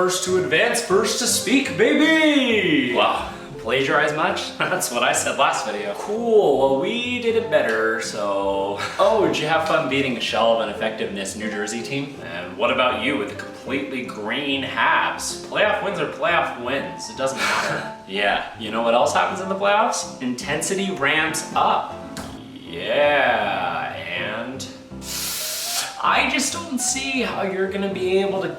first to advance, first to speak, baby! Wow, plagiarize much? That's what I said last video. Cool, well we did it better, so... Oh, did you have fun beating a shell of an effectiveness New Jersey team? And what about you with the completely green Habs? Playoff wins are playoff wins, it doesn't matter. Yeah, you know what else happens in the playoffs? Intensity ramps up. Yeah, and... I just don't see how you're gonna be able to,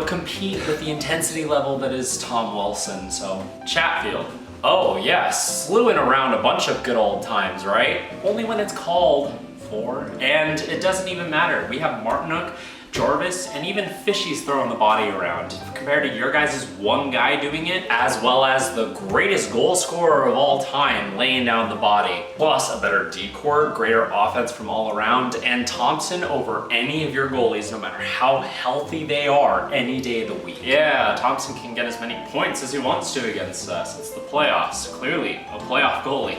compete with the intensity level that is Tom Wilson, so. Chatfield. Oh yeah, slewing around a bunch of good old times, right? Only when it's called for. And it doesn't even matter. We have Martinook, Jarvis, and even Fishy's throwing the body around. Compared to your guys' one guy doing it, as well as the greatest goal scorer of all time laying down the body. Plus a better D-core, greater offense from all around, and Thompson over any of your goalies, no matter how healthy they are, any day of the week. Yeah, Thompson can get as many points as he wants to against us. It's the playoffs, clearly a playoff goalie.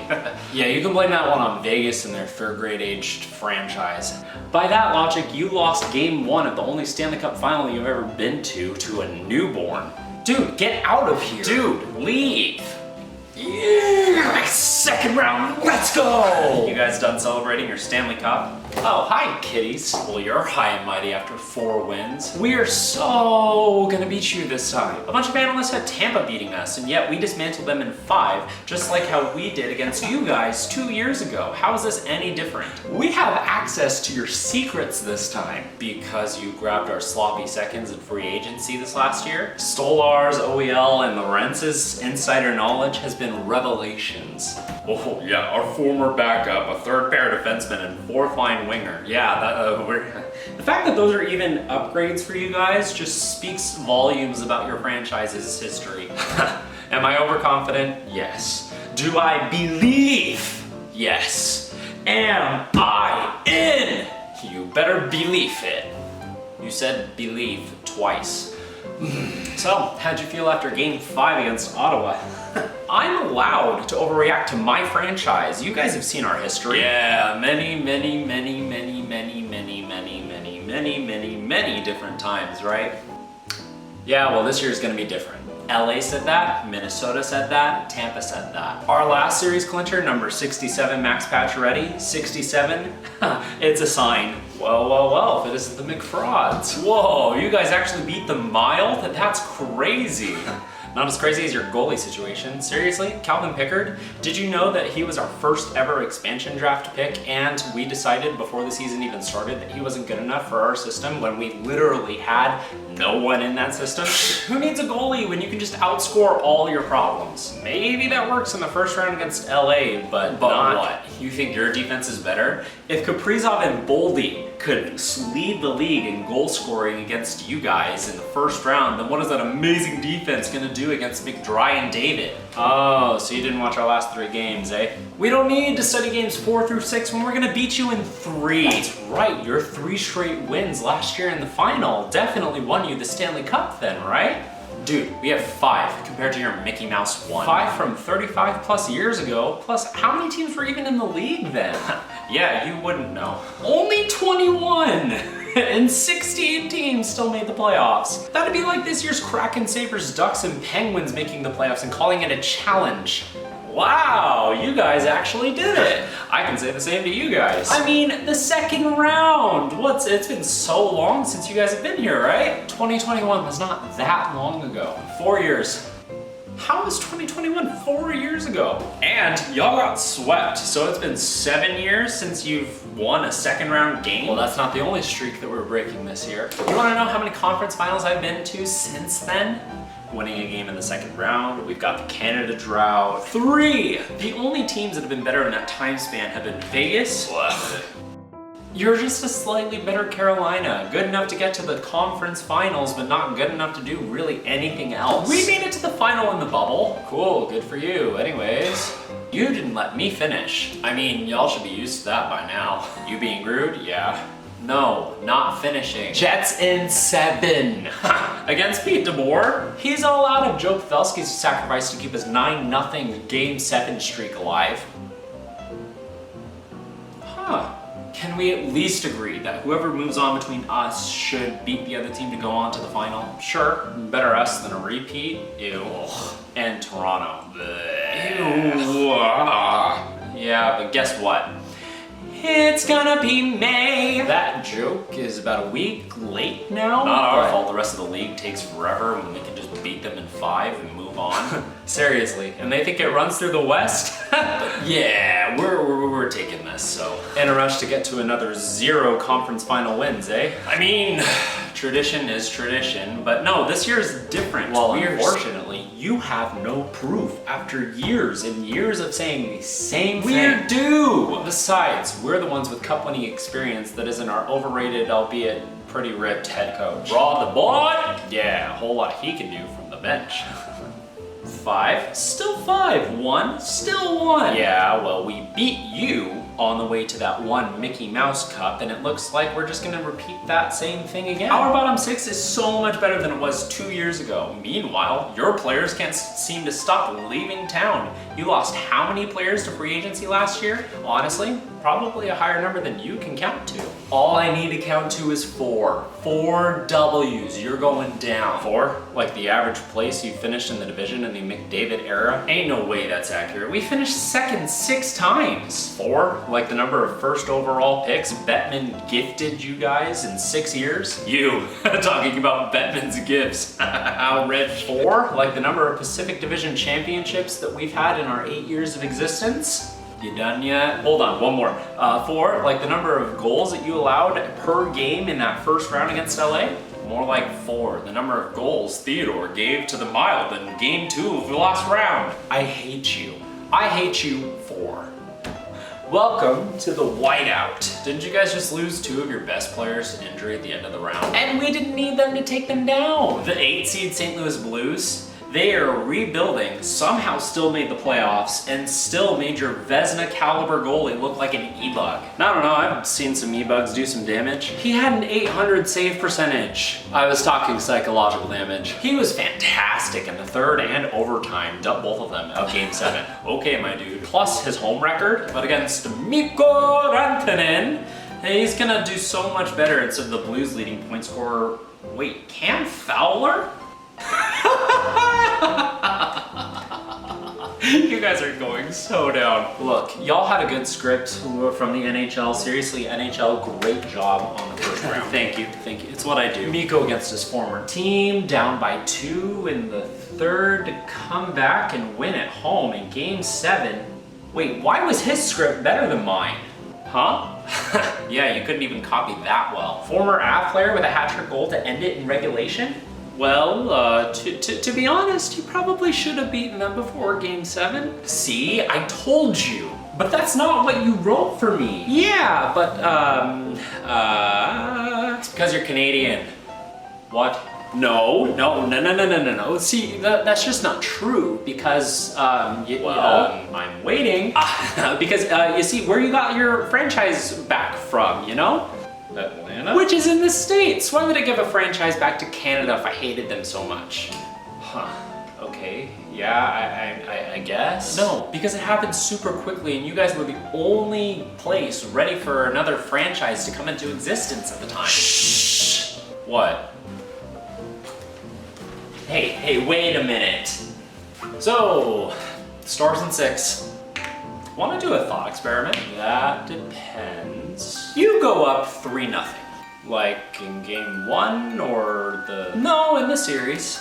Yeah, you can blame that one on Vegas and their third grade aged franchise. By that logic, you lost game 1 of the only Stanley Cup final you've ever been to a newborn. Dude, get out of here. Dude, leave. Yeah, second round, let's go. You guys done celebrating your Stanley Cup? Oh, hi kitties. Well, you're high and mighty after 4 wins. We are so gonna beat you this time. A bunch of analysts had Tampa beating us, and yet we dismantled them in 5, just like how we did against you guys 2 years ago. How is this any different? We have access to your secrets this time. Because you grabbed our sloppy seconds in free agency this last year? Stolar's, OEL, and Lorenz's insider knowledge has been revelations. Oh yeah, our former backup, a third pair defenseman, and 4th line winger. Yeah, the fact that those are even upgrades for you guys just speaks volumes about your franchise's history. Am I overconfident? Yes. Do I believe? Yes. Am I in? You better believe it. You said believe twice. So, how'd you feel after game 5 against Ottawa? I'm allowed to overreact to my franchise. You guys have seen our history. Yeah, many different times, right? Yeah, well this year's gonna be different. LA said that, Minnesota said that, Tampa said that. Our last series clincher, number 67, Max Pacioretty, 67, it's a sign. Well, if it isn't the McFrauds. Whoa, you guys actually beat the Mild? That's crazy. Not as crazy as your goalie situation. Seriously, Calvin Pickard, did you know that he was our first ever expansion draft pick and we decided before the season even started that he wasn't good enough for our system when we literally had no one in that system? Who needs a goalie when you can just outscore all your problems? Maybe that works in the first round against LA, but not what? You think your defense is better? If Kaprizov and Boldy could lead the league in goal scoring against you guys in the first round, then what is that amazing defense gonna do against McDry and David? Oh, so you didn't watch our last 3 games, eh? We don't need to study games 4 through 6 when we're gonna beat you in 3. That's right, your 3 straight wins last year in the final definitely won you the Stanley Cup then, right? Dude, we have 5 compared to your Mickey Mouse 1. 5 from 35 plus years ago, plus how many teams were even in the league then? Yeah, you wouldn't know. Only 21! And 16 teams still made the playoffs. That'd be like this year's Kraken, Sabres, Ducks, and Penguins making the playoffs and calling it a challenge. Wow, you guys actually did it. I can say the same to you guys. I mean, the second round. It's been so long since you guys have been here, right? 2021 was not that long ago. 4 years. How was 2021 4 years ago? And y'all got swept, so it's been 7 years since you've won a second round game? Well, that's not the only streak that we're breaking this year. You wanna know how many conference finals I've been to since then? Winning a game in the second round, we've got the Canada drought. 3! The only teams that have been better in that time span have been Vegas. You're just a slightly better Carolina. Good enough to get to the conference finals, but not good enough to do really anything else. We made it to the final in the bubble. Cool, good for you. Anyways, you didn't let me finish. I mean, y'all should be used to that by now. You being rude? Yeah. No, not finishing. Jets in 7. Against Pete DeBoer. He's all out of Joe Pavelski's sacrifice to keep his 9-0 Game 7 streak alive. Huh. Can we at least agree that whoever moves on between us should beat the other team to go on to the final? Sure, better us than a repeat. Ew. And Toronto. Ew. Yeah, but guess what? It's gonna be May. That joke is about a week late now. Not our fault the rest of the league takes forever when we can just beat them in 5 and move on. Seriously, and they think it runs through the West? Yeah, we're taking this, so. In a rush to get to another 0 conference final wins, eh? I mean, tradition is tradition, but no, this year is different. Well, unfortunately, you have no proof after years and years of saying the same thing. We're due! Besides, we're the ones with cup winning experience that isn't our overrated, albeit pretty ripped head coach. Rod the boy? Yeah, a whole lot he can do from the bench. 5, still 5. 1, still 1. Yeah, well, we beat you on the way to that one Mickey Mouse Cup, and it looks like we're just gonna repeat that same thing again. Our bottom 6 is so much better than it was 2 years ago. Meanwhile, your players can't seem to stop leaving town. You lost how many players to free agency last year? Honestly, probably a higher number than you can count to. All I need to count to is 4. 4 W's, you're going down. 4? Like the average place you finished in the division in the McDavid era? Ain't no way that's accurate. We finished second 6 times. 4? Like the number of first overall picks Bettman gifted you guys in 6 years? You, talking about Bettman's gifts. How rich. 4? Like the number of Pacific Division championships that we've had in our 8 years of existence? You done yet? Hold on, one more. 4, like the number of goals that you allowed per game in that first round against LA? More like 4, the number of goals Theodore gave to the Mild in game 2 of the last round. I hate you. I hate you 4. Welcome to the whiteout. Didn't you guys just lose 2 of your best players to injury at the end of the round? And we didn't need them to take them down. The 8 seed St. Louis Blues, they are rebuilding, somehow still made the playoffs, and still made your Vezina caliber goalie look like an e-bug. I don't know, I've seen some e-bugs do some damage. He had an 800 save percentage. I was talking psychological damage. He was fantastic in the 3rd and overtime, both of them of game 7. Okay, my dude. Plus his home record, but against Mikko Rantanen, he's gonna do so much better instead of the Blues leading point scorer. Wait, Cam Fowler? You guys are going so down. Look, y'all had a good script from the NHL. Seriously, NHL, great job on the first round. Thank you. It's what I do. Mikko against his former team, down by 2 in the 3rd, to come back and win at home in game 7. Wait, why was his script better than mine? Huh? Yeah, you couldn't even copy that well. Former Av player with a hat-trick goal to end it in regulation? Well, to be honest, you probably should have beaten them before game 7. See, I told you. But that's not what you wrote for me. Yeah, but, it's because you're Canadian. What? No. See, that's just not true because, I'm waiting. Because, you see, where you got your franchise back from, you know? Atlanta? Which is in the States. Why would I give a franchise back to Canada if I hated them so much? Huh. Okay. Yeah, I guess. No, because it happened super quickly and you guys were the only place ready for another franchise to come into existence at the time. Shh. What? Hey, wait a minute. So, Stars in 6. Want to do a thought experiment? That depends. You go up 3-0. Like in game 1 or the... No, in the series.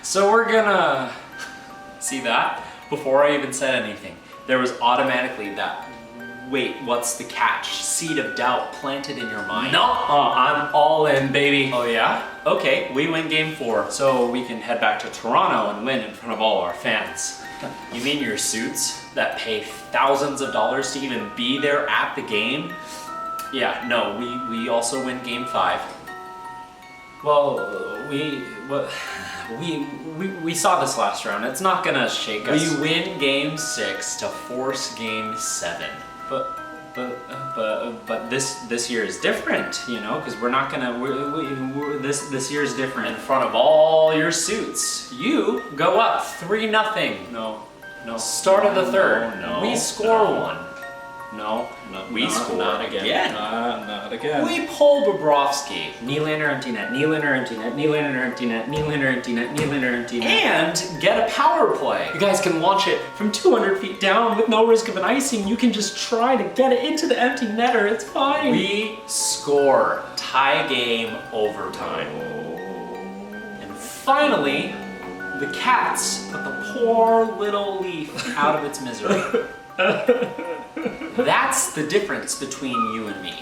So we're gonna... See that? Before I even said anything, there was automatically that, wait, what's the catch? Seed of doubt planted in your mind. No, I'm all in, baby. Oh yeah? Okay, we win game 4, so we can head back to Toronto and win in front of all our fans. You mean your suits that pay thousands of dollars to even be there at the game? Yeah, no, we also win game 5. Well, we saw this last round. It's not gonna shake us. We win game 6 to force game 7. But this year is different, you know, because we're not gonna. This year is different. In front of all your suits, you go up 3-0. No. Start of the 3rd. No. We score 1. No, We scored not again. Not again. We pull Bobrovsky. Nylander empty net, Nylander empty net, Nylander empty net, Nylander empty net, Nylander empty net. And get a power play. You guys can launch it from 200 feet down with no risk of an icing. You can just try to get it into the empty netter. It's fine. We score. Tie game overtime. And finally, the Cats put the poor little Leaf out of its misery. That's the difference between you and me.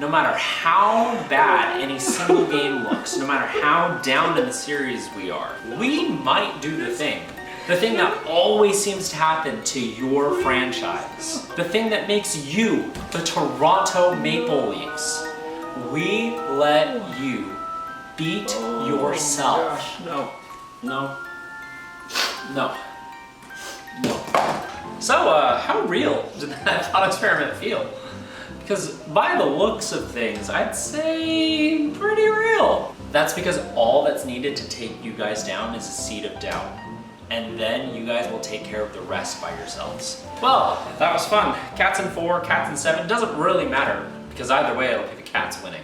No matter how bad any single game looks, no matter how down in the series we are, we might do the thing that always seems to happen to your franchise, the thing that makes you the Toronto Maple Leafs. We let you beat yourself. No. So, how real did that thought experiment feel? Because by the looks of things, I'd say pretty real. That's because all that's needed to take you guys down is a seed of doubt. And then you guys will take care of the rest by yourselves. Well, that was fun. Cats in 4, Cats in 7, doesn't really matter, because either way it'll be the Cats winning.